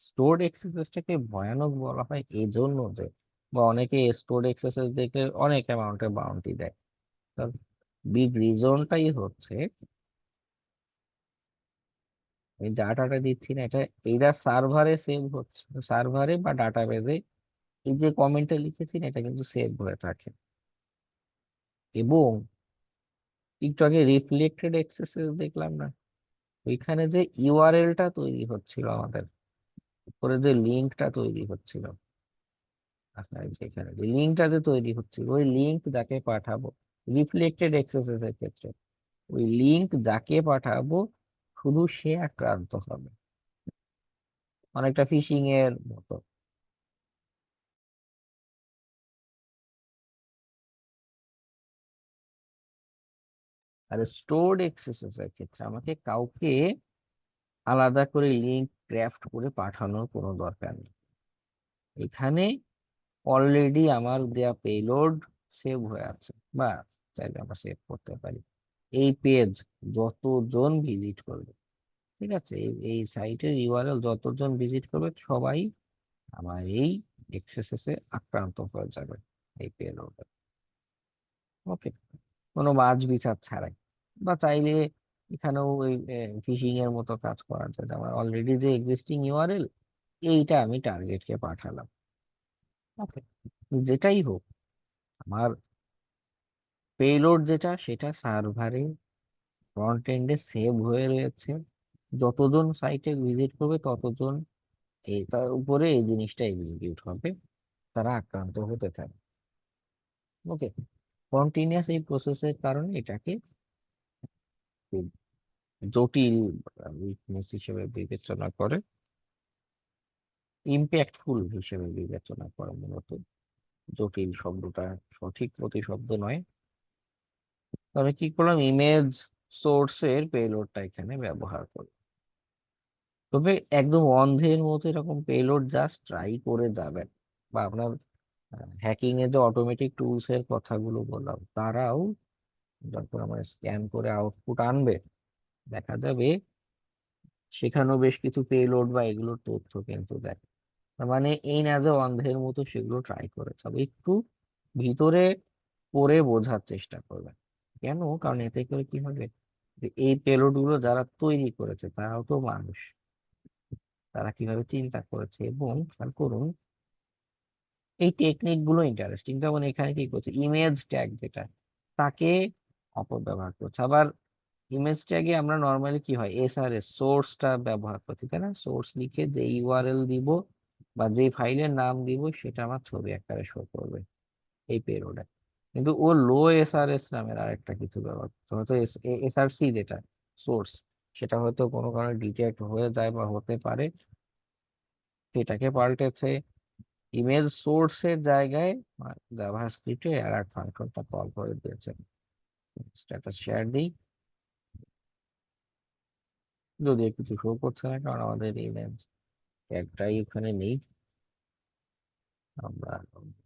স্টোরড এক্সেসটাকে ভয়ানক বলা হয় এই জন্য যে, বা অনেকে স্টোরড এক্সেস দেখে অনেক অ্যামাউন্টের বাউন্টি দেয়, তার বিগ রিজনটাই হচ্ছে এই ডাটাটা দিচ্ছি না, এটা এইটা সার্ভারে সেভ হচ্ছে, সার্ভারে বা ডাটাবেজে এই যে কমেন্টটা লিখেছি না এটা কিন্তু সেভ হয়ে থাকে। এবং একটু আগে রিফ্লেক্টেড এক্সেসেস দেখলাম না, ওইখানে যে ইউআরএলটা তৈরি হচ্ছিল আমাদের, উপরে যে লিঙ্কটা তৈরি হচ্ছিল, আপনার যেখানে যে লিঙ্কটা যে তৈরি হচ্ছিল, ওই লিঙ্ক যাকে পাঠাবো রিফ্লেক্টেড এক্সেসেস এর ক্ষেত্রে, ওই লিঙ্ক যাকে পাঠাবো শুধু সে আক্রান্ত হবে, অনেকটা ফিশিং এর মতো। আর স্টোরড এক্সেসেস এর ক্ষেত্রে আমাকে কাউকে আলাদা করে লিঙ্ক ক্রাফট করে পাঠানোর কোনো দরকার নেই, এখানে অলরেডি আমার দেয়া পেলোড সেভ হয়ে আছে, বা চাইলে আমরা সেভ করতে পারি। এই পেজ যতজন ভিজিট করবে, ঠিক আছে, এই সাইটের ইউআরএল যতজন ভিজিট করবে সবাই আমার এই এক্সেসেস এ আক্রান্ত হয়ে যাবে, এই পেলোডে। ওকে, কোনো মাছ বিচার ছাড়াই, বা চাইলে এখানেও ওই ফিশিং এর মতো কাজ করা যায়, আমার অলরেডি যে এক্সিস্টিং ইউআরএল এইটা আমি টার্গেটকে পাঠালাম। ওকে, যেটাই হোক, আমার পেলোড যেটা সেটা সার্ভারে ফ্রন্ট এন্ডে সেভ হয়ে রয়েছে, যতজন সাইটে ভিজিট করবে ততজন তার উপরে এই জিনিসটা এক্সিকিউট হবে, তারা আক্রান্ত হতে থাকে। ওকে, কন্টিনিউয়াস এই প্রসেসের কারণে এটাকে খুব জটিল উইকনেস হিসেবে বিবেচনা করে, ইম্প্যাক্টফুল হিসেবে বিবেচনা করে মূলত। জটিল শব্দটা সঠিক প্রতিশব্দ নয়। তবে কি করলাম, ইমেজ সোর্সের পেলোডটা এখানে ব্যবহার করি। তবে একদম অন্ধের মতো এরকম পেলোড জাস্ট ট্রাই করে যাবেন, বা আপনার হ্যাকিং এর যে অটোমেটিক টুলস এর কথাগুলো বললাম, তারাও যখন আমরা স্ক্যান করে আউটপুট আনবে দেখা যাবে সেখানেও বেশ কিছু পেলোড বা এগুলোর তথ্য কিন্তু দেয়। তার মানে এই না যে অন্ধের মতো সেগুলো ট্রাই করে, তবে একটু ভিতরে পড়ে বোঝার চেষ্টা করবেন। কেন? কারণ এতে করে কি হবে, যে এই পেলোড গুলো যারা তৈরি করেছে তারাও তো মানুষ, তারা কিভাবে চিন্তা করেছে। এবং খেয়াল করুন এই টেকনিক গুলো ইন্টারেস্টিং, যেমন এখানে কি করছে, ইমেজ ট্যাগ যেটা তাকে অপব্যবহার করছে। আবার ইমেজ ট্যাগে আমরা নর্মালি কি হয়, এসআরএস সোর্সটা ব্যবহার করছি, তাই না? সোর্স লিখে যে ইউআরএল দিব বা যে ফাইলের নাম দিব সেটা আমার ছবি আকারে শো করবে এই পেলোডে। কিন্তু ও লো এসআরএস নামের আরেকটা কিছু ব্যবহার করছে, হয়তো এসআরসি যেটা সোর্স, সেটা হয়তো কোনো কারণে ডিটেক্ট হয়ে যায় বা হতে পারে, সেটাকে পাল্টেছে। ইমেজ সোর্সের জায়গায় জাভাস্ক্রিপ্টে অ্যালার্ট ফাংশনটা কল করে দিয়েছে। স্ট্যাটাস শেয়ার দিই, যদিও কিছু শো করছে না কারণ আমাদের ইমেজ একটাই ওখানে নেই। আমরা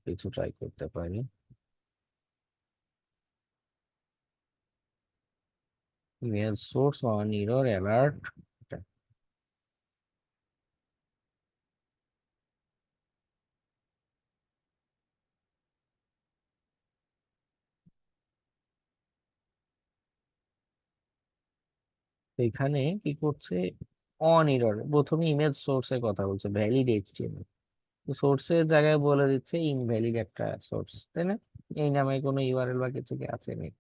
কিছু ট্রাই করতে পারি। Image source on error alert, এখানে কি করছে, অন এরর প্রথমে ইমেজ সোর্সের কথা বলছে, ভ্যালিড এইচটিএমএল, সোর্সের জায়গায় বলে দিচ্ছে ইনভ্যালিড একটা সোর্স, তাই না? এই নামে কোনো ইউআরএল বা কিছু কি আছে নেই।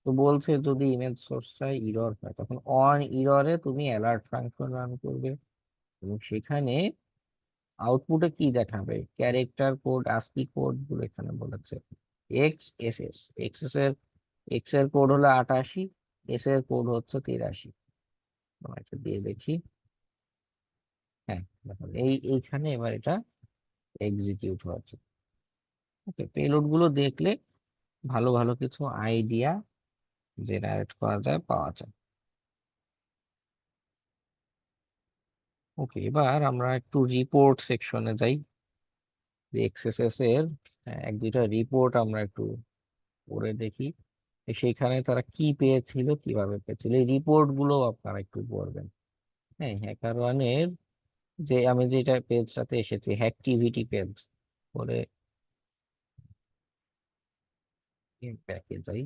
তো বলছে যদি ইমেজ সোর্সটা ইরর হয় তখন অন ইররে তুমি অ্যালার্ট ফাংশন রান করবে, এবং সেখানে আউটপুটে কি দেখাবে, ক্যারেক্টার কোড আস্কি কোড গুলো এখানে বলেছে। এক্স এর কোড হলো 88, এস এর কোড হচ্ছে 83। আমরা এটা দিয়ে দেখি। হ্যাঁ, দেখুন এইখানে এবার এটা এক্সিকিউট হচ্ছে। ওকে, পেলোড গুলো দেখলে ভালো ভালো কিছু আইডিয়া জেনারেট করা যায়, পাওয়া যায়। ওকে, এবার আমরা একটু রিপোর্ট সেকশনে যাই, যে এক্সএসএস এর এক দুইটা রিপোর্ট আমরা একটু পড়ে দেখি সেখানে তারা কি পেয়েছিল, কিভাবে পেয়েছিল, এই রিপোর্ট গুলো আপনারা একটু পড়বেন। হ্যাঁ, হ্যাকার ওয়ানের যে আমি যেটা পেজটাতে এসেছি, হ্যাকটিভিটি পেজ পরে ব্যাকে যাই।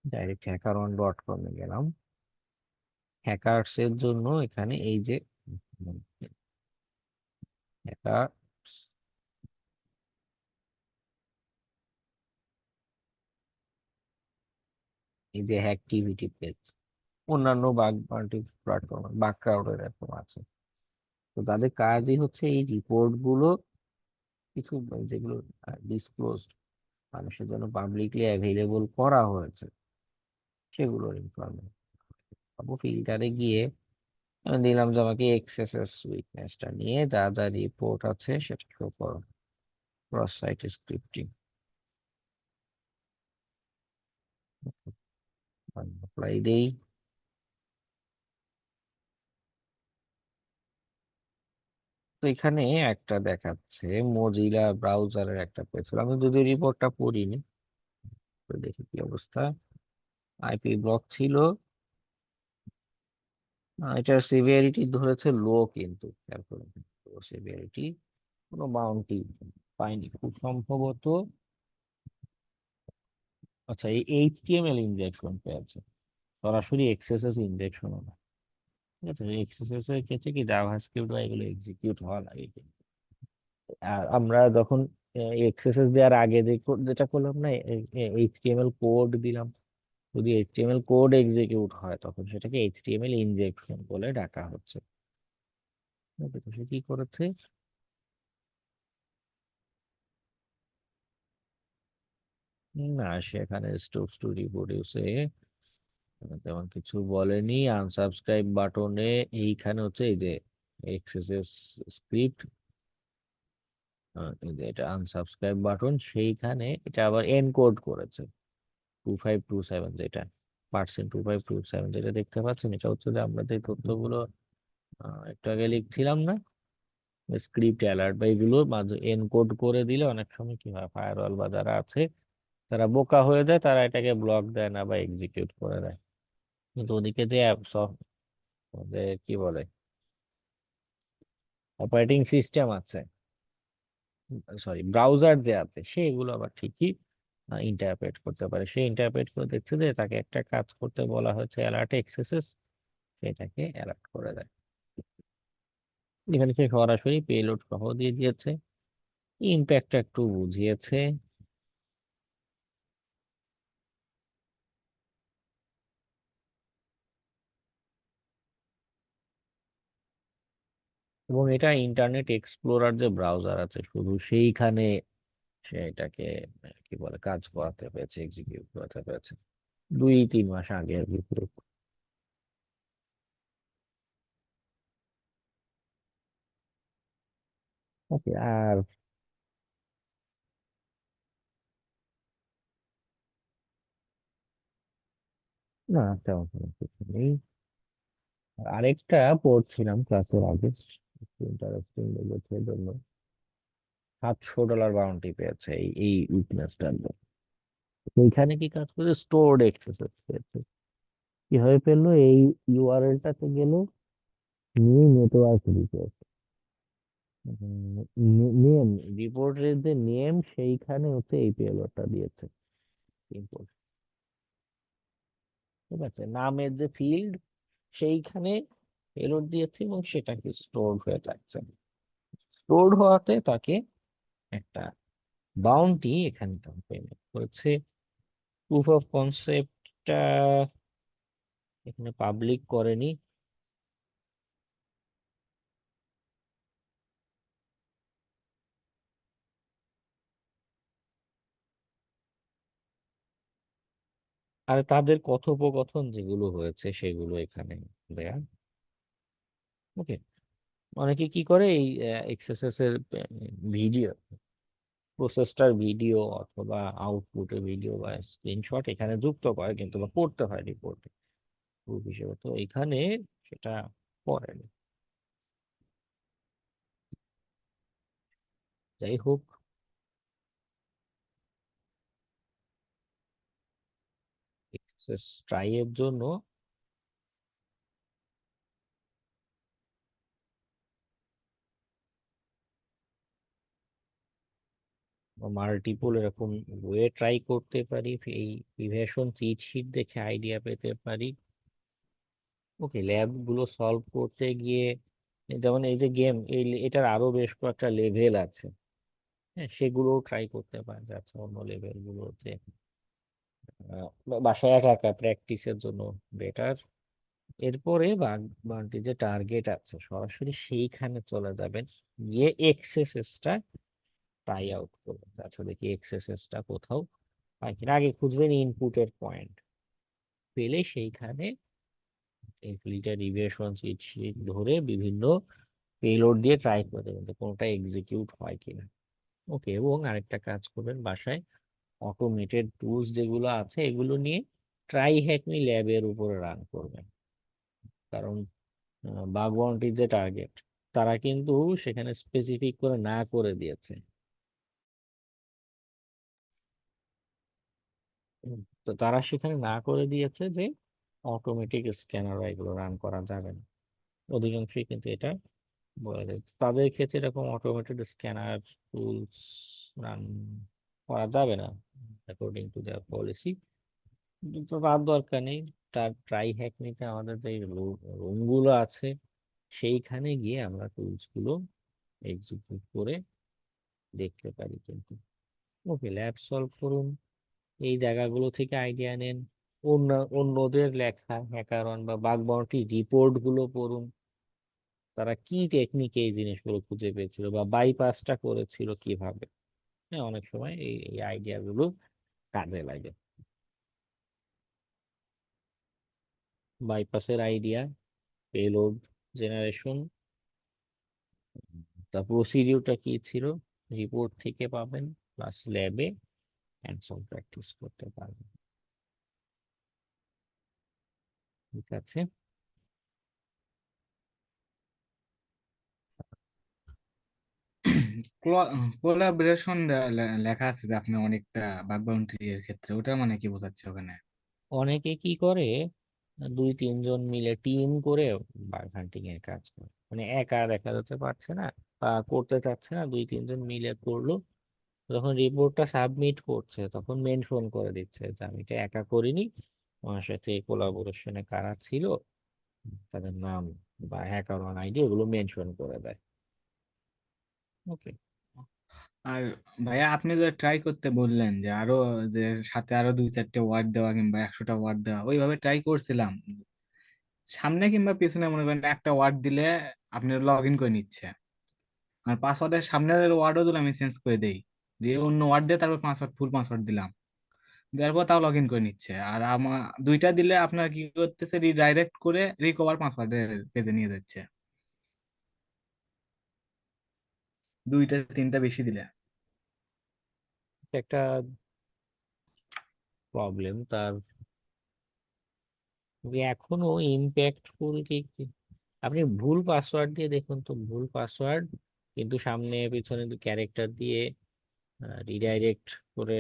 ডাইরেক্ট hackerone.com এ গেলাম। হ্যাকার্স এর জন্য এখানে এই যে হ্যাকার, এই যে অ্যাক্টিভিটি পেজ, অন্যান্য বাগ বান্টি প্ল্যাটফর্ম বাগ ক্রাউডের এরকম আছে। তো তাদের কাজই হচ্ছে এই রিপোর্ট গুলো, কিছু যেগুলো ডিসক্লোজড, মানুষের জন্য পাবলিকলি অ্যাভেলেবল করা হয়েছে, সেগুলোর ইনফরমেশন ফিল্টারে গিয়ে আমি দিলাম যে আমাকে এক্সএসএস উইকনেসটা নিয়ে যা যা রিপোর্ট আছে সেটা শো করো, ক্রস সাইট স্ক্রিপ্টিং অ্যাপ্লাই দেই। তো এখানে একটা দেখাচ্ছে মজিলা ব্রাউজারের একটা পেজ, আমি যদি রিপোর্টটা পড়িনি, তো দেখি কি অবস্থা। আইপি ব্লক ছিল, এটার সিভিয়ারিটি ধরেছে লো, কিন্তু সিভিয়ারিটি কোনো বাউন্টি পাইনি খুব সম্ভবত। আচ্ছা, এই এইচটিএমএল ইনজেকশন পেয়েছে, সরাসরি এক্সএসএস ইনজেকশনও না। ঠিক আছে, এক্সএসএস এর ক্ষেত্রে কি জাভাস্ক্রিপ্ট বা এগুলো এক্সিকিউট হওয়া লাগে কিন্তু। আর আমরা যখন এক্সএসএস দেওয়ার আগে যে যেটা করলাম না, এইচটিএমএল কোড দিলাম, যদি এইচটিএমএল কোড এক্সিকিউট হয় তখন সেটাকে এইচটিএমএল ইনজেকশন বলে ডাকা হচ্ছে। ওকে, তো সে কি করেছে, না সেখানে স্টোভ টু রিপ্রোডিউসে তেমন কিছু বলেনি। আনসাবস্ক্রাইব বাটনে এইখানে হচ্ছে এই যে এক্সএসএস স্ক্রিপ্ট, এই যে এটা আনসাবস্ক্রাইব বাটন, সেইখানে এটা আবার এনকোড করেছে 2527, যেটা %2527 যেটা দেখতে পাচ্ছেন, এটা হচ্ছে যে আমরা যে তথ্যগুলো একটু আগে লিখছিলাম না, স্ক্রিপ্ট অ্যালার্ট বা এগুলো মাঝে এনকোড করে দিলে অনেক সময় কি হয়, ফায়ারওয়াল বা যারা আছে তারা বোকা হয়ে যায়, তারা এটাকে ব্লক দেয় না বা এক্সিকিউট করে দেয়। কিন্তু ওদিকে যে যে কি বলে অপারেটিং সিস্টেম আছে, সরি ব্রাউজার যে আছে, সেগুলো আবার ঠিকই ইন্টারপ্রেট করতে পারে। সে ইন্টারপ্রেট করে দেখছে যে তাকে একটা কাজ করতে বলা হয়েছে অ্যালার্ট এক্সেসেস, সেটাকে অ্যালার্ট করে দেয়। এখানে সে সরাসরি পেলোড সহ দিয়ে দিয়েছে, ইম্প্যাক্ট একটু বুঝিয়েছে। এবং এটা ইন্টারনেট এক্সপ্লোরার যে ব্রাউজার আছে শুধু সেইখানে সে এটাকে কি বলে কাজ করাতে পেরেছে, এক্সিকিউট করাতে পেরেছে 2-3 মাস আগে আর কি পুরো। ওকে, আর না তেমন কোনো কিছু নেই। আর আরেকটা পড়ছিলাম ক্লাসের আগে, ইন্টারেস্টিং লেগেছে এই জন্য। $700 বাউন্টি পেয়েছে এই উইকনেসটার জন্য। এইখানে কি কাজ করে, স্টোরড এক্সেসেস পেয়েছে। কিভাবে পেলো, এই ইউআরএলটাতে গেল, নিউ নেটওয়ার্ক রিপোর্ট, নেম, রিপোর্টের যে নেম সেইখানে হচ্ছে এই পেলোডটা দিয়েছে। Simple, ঠিক আছে, নামের যে ফিল্ড সেইখানে পেলোড দিয়েছে এবং সেটা কি স্টোর হয়ে থাকছে। স্টোর হওয়াতে তাকে একটা বাউন্টি এখানে পেমেন্ট করেছে। প্রুফ অফ কনসেপ্টটা এখানে পাবলিক করেনি। আর তাদের কথোপকথন যেগুলো হয়েছে সেগুলো এখানে দেয়া। ওকে, অনেকে কি করে এই এক্সএসএস এর ভিডিও প্রসেসটার ভিডিও অথবা আউটপুটের ভিডিও বা স্ক্রিনশট এখানে যুক্ত করে, কিন্তু বা করতে হয় রিপোর্টে প্রুফ হিসেবে, তো এখানে সেটা করেনি। যাই হোক, এক্সএস ট্রাই এর জন্য মাল্টিপল এরকম ওয়ে ট্রাই করতে পারি, এই ইভ্যাশন চিট শিট দেখে আইডিয়া পেতে পারি। ওকে, ল্যাব গুলো সলভ করতে গিয়ে যেমন এই যে গেম, এটার আরো বেশ কয়েকটা লেভেল আছে, হ্যাঁ সেগুলোও ট্রাই করতে পারেন। আচ্ছা, অন্য লেভেল গুলোতে বাসায় একা একা প্র্যাকটিসের জন্য বেটার। এরপরে বান্টি যে টার্গেট আছে সরাসরি সেইখানে চলে যাবেন, গিয়ে এক্সএসএসটা ট্রাই আউট করবেন। আচ্ছা দেখি এক্সএসএসটা কোথাও পাই কিনা, আগে খুঁজবেন ইনপুটের পয়েন্ট, পেলে সেইখানে লিটার রিভিশন চিট শিট ধরে বিভিন্ন পেলোড দিয়ে ট্রাই করে দেবেন যে কোনটা এক্সিকিউট হয় কিনা। ওকে, এবং আরেকটা কাজ করবেন, বাসায় অটোমেটেড টুলস যেগুলো আছে এগুলো নিয়ে ট্রাই হ্যাকমি ল্যাবের উপরে রান করবেন। কারণ বাগ বাউন্টির যে টার্গেট, তারা কিন্তু সেখানে স্পেসিফিক করে না করে দিয়েছে। তো তারা সেখানে না করে দিয়েছে যে অটোমেটিক স্ক্যানার এগুলো রান করা যাবে না। অধিকাংশই কিন্তু এটা বলে দেয় তাদের ক্ষেত্রে, এরকম অটোমেটেড স্ক্যানার টুলস রান করা যাবে না অ্যাকর্ডিং টু দেয়ার পলিসি। তো তার দরকার নেই, তার ট্রাই হ্যাক নিতে আমাদের যে রুম গুলো আছে সেইখানে গিয়ে আমরা টুলস গুলো এক্সিকিউট করে দেখতে পারি কিন্তু। ওকে, ল্যাব সলভ করুন, এই জায়গাগুলো থেকে আইডিয়া নেন, অন্য অন্যদের লেখা হ্যাকারন বা বাগ বাউন্টি রিপোর্ট গুলো পড়ুন, তারা কি টেকনিকে এই জিনিসগুলো খুঁজে পেয়েছিল বা বাইপাসটা করেছিল কিভাবে। হ্যাঁ, অনেক সময় এই এই আইডিয়া গুলো কাজে লাগে। বাইপাসের আইডিয়া, পেলোড জেনারেশন, তার প্রসিডিউরটা কি ছিল, রিপোর্ট থেকে পাবেন, প্লাস ল্যাবে হ্যান্ডস অন প্র্যাকটিস করতে পারবেন। ঠিক আছে, কোলাবরেশন লেখা আছে যে আপনি অনেকটা বাগ বাউন্ডারি এর ক্ষেত্রে, ওটা মানে কি বোঝাচ্ছে ওখানে? অনেকে কি করে 2-3 জন মিলে টিম করে বাগ হান্টিং এর কাজ করে, মানে একা দেখা যেতে পারছে না বা করতে চাচ্ছে না, 2-3 জন মিলে করলো, যখন রিপোর্টটা সাবমিট করছে তখন মেনশন করে দিচ্ছে যে আমি এটা একা করিনি, আমার সাথে কোলাবোরেশনে কারা ছিল তাদের নাম বা হ্যাকার অন আইডি এগুলো মেনশন করে দেয়। ওকে, আর ভাইয়া, আপনি যে ট্রাই করতে বললেন যে আরো, যে সাথে আরো 2-4টে ওয়ার্ড দেওয়া কিংবা 100টা ওয়ার্ড দেওয়া, ওইভাবে ট্রাই করছিলাম। সামনে কিংবা পিছনে মনে করেন একটা ওয়ার্ড দিলে আপনি লগ ইন করে নিচ্ছে। আর পাসওয়ার্ডের সামনের ওয়ার্ডও দিলে আমি চেঞ্জ করে দেই, দিয়ে অন্য ওয়ার্ড দিয়ে তারপর পাসওয়ার্ড ফুল পাসওয়ার্ড দিলাম, দেওয়ার পর তাও লগ ইন করে নিচ্ছে। আর আমার দুইটা দিলে আপনার কি করতেছে, রিডাইরেক্ট করে রিকভার পাসওয়ার্ডের পেজে নিয়ে যাচ্ছে, দুইটা তিনটা বেশি দিলে। এটা একটা প্রবলেম তার। যে এখনো ইম্প্যাক্টফুল আপনি ভুল পাসওয়ার্ড দিয়ে দেখুন তো, ভুল পাসওয়ার্ড কিন্তু সামনে পিছনে ক্যারেক্টার দিয়ে রিডাইরেক্ট করে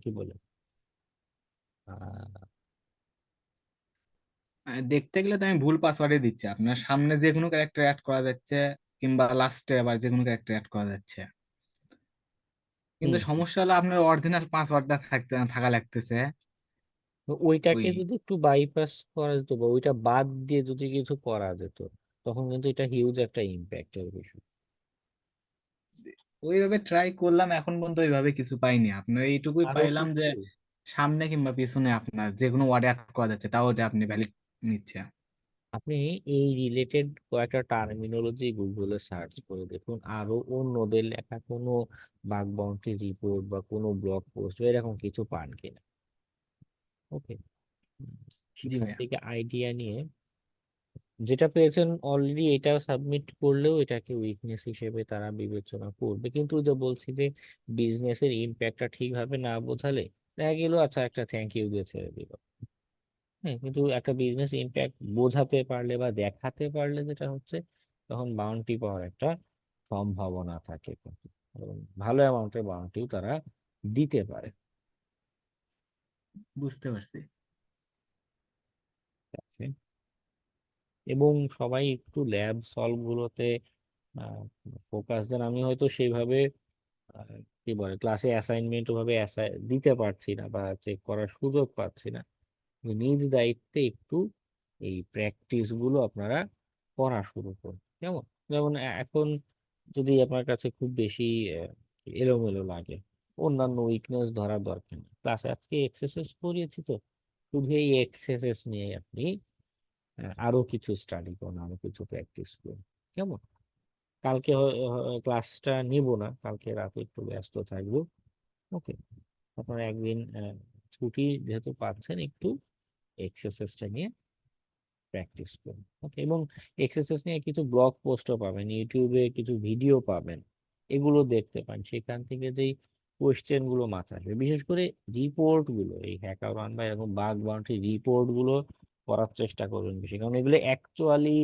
কি বলে আহ, দেখতে গেলে তো আমি ভুল পাসওয়ার্ডে দিচ্ছি, আপনার সামনে যে কোনো ক্যারেক্টার অ্যাড করা যাচ্ছে, কিংবা লাস্টে আবার যে কোনো ক্যারেক্টার অ্যাড করা যাচ্ছে। কিন্তু হুম হুম। সমস্যা হলো আপনার অরিজিনাল পাসওয়ার্ডটা থাকা লাগতেছে। তো ওইটাকে ওই যদি একটু বাইপাস করা যেত বা ওইটা বাদ দিয়ে যদি কিছু করা যেত, তখন কিন্তু এটা হিউজ একটা ইম্প্যাক্টের বিষয়। ওইভাবে ট্রাই করলাম, এখন পর্যন্ত ওইভাবে কিছু পাইনি। আপনার এইটুকুই আরো পাইলাম যে কিছু সামনে কিংবা পিছনে আপনার যে কোনো ওয়ার্ডে অ্যাড করা যাচ্ছে, তাও ওটা আপনি ভ্যালিড নিচ্ছে। আপনি এই রিলেটেড কয়েকটা টার্মিনোলজি গুগলে সার্চ করে দেখুন, আরো অন্যদের লেখা কোনো বাগ বাউন্ডারি রিপোর্ট বা কোনো ব্লগ পোস্ট এরকম কিছু পান কিনা। ওকে, জি সেখান ভাইয়া। থেকে আইডিয়া নিয়ে যেটা পেয়েছেন অলরেডি এটা সাবমিট করলেও এটাকে উইকনেস হিসেবে তারা বিবেচনা করবে। কিন্তু ওই যে বলছি যে বিজনেসের ইম্প্যাক্টটা ঠিকভাবে না বোঝালে দেখা গেল আচ্ছা একটা থ্যাংক ইউ দিয়ে ছেড়ে দিল। হ্যাঁ, কিন্তু একটা বিজনেস ইম্প্যাক্ট বোঝাতে পারলে বা দেখাতে পারলে যেটা হচ্ছে, তখন বাউন্টি পাওয়ার একটা সম্ভাবনা থাকে কিন্তু, এবং ভালো অ্যামাউন্টের বাউন্টিও তারা দিতে পারে। বুঝতে পারছি। ঠিক আছে? এবং সবাই একটু ল্যাব সলভ গুলোতে ফোকাস দেন। আমি হয়তো সেইভাবে আহ, কি বলে ক্লাসে অ্যাসাইনমেন্ট ওভাবে দিতে পারছি না বা চেক করার সুযোগ পাচ্ছি না, কিন্তু নিজ দায়িত্বে একটু এই প্র্যাকটিস গুলো আপনারা করা শুরু করুন। যেমন যেমন এখন যদি আপনার কাছে খুব বেশি আহ, এলোমেলো লাগে, অন্যান্য উইকনেস ধরার দরকার নেই, ক্লাসে আজকে এক্সারসাইজ করিয়েছি তো, শুধু এই এক্সারসাইজ নিয়ে আপনি আরো কিছু স্টাডি করুন, আরো কিছু প্র্যাকটিস করুন। কেমন? কালকে ক্লাসটা নিব না, কালকে রাতে একটু ব্যস্ত থাকবো। ওকে, আপনারা একদিন ছুটি যেহেতু পাচ্ছেন, একটু এক্সারসাইজটা নিয়ে প্র্যাকটিস করুন। ওকে, এবং এক্সারসাইজ নিয়ে কিছু ব্লগ পোস্টও পাবেন, ইউটিউবে কিছু ভিডিও পাবেন, এগুলো দেখতে পান। সেখান থেকে যেই কোয়েশ্চেন গুলো মাথায় আসবে, বিশেষ করে রিপোর্ট গুলো, এই হ্যাকারন বা এরকম বাগ বাউন্ডারি রিপোর্ট গুলো করার চেষ্টা করবেন বেশি, কারণ এগুলো অ্যাকচুয়ালি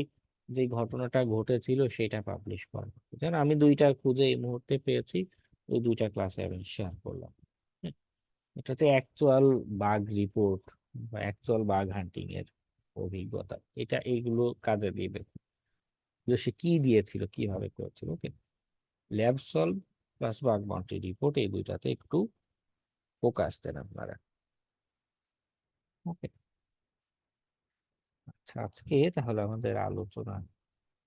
যে ঘটনাটা ঘটেছিল সেটা পাবলিশ করা। যেমন আমি দুইটা খুঁজে এই মুহূর্তে পেয়েছি, ওই দুইটা ক্লাসে আমি শেয়ার করলাম। হ্যাঁ, এটা হচ্ছে অ্যাকচুয়াল বাগ রিপোর্ট বা অ্যাকচুয়াল বাগ হান্টিং এর অভিজ্ঞতা, এটা এইগুলো কাজে দিবে, যে সে কি দিয়েছিল কিভাবে করেছিল। Okay, lab solve plus bug boundary report, এই দুইটাতে একটু ফোকাস দেন আপনারা। ওকে, আচ্ছা আজকে তাহলে আমাদের আলোচনা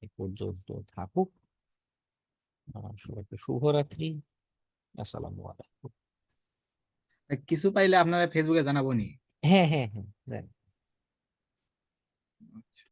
এ পর্যন্ত থাকুক। সবাইকে শুভরাত্রি। আসসালামু আলাইকুম। কিছু পাইলে আপনারা ফেসবুকে জানাবো নি। হ্যাঁ হ্যাঁ হ্যাঁ, জানি।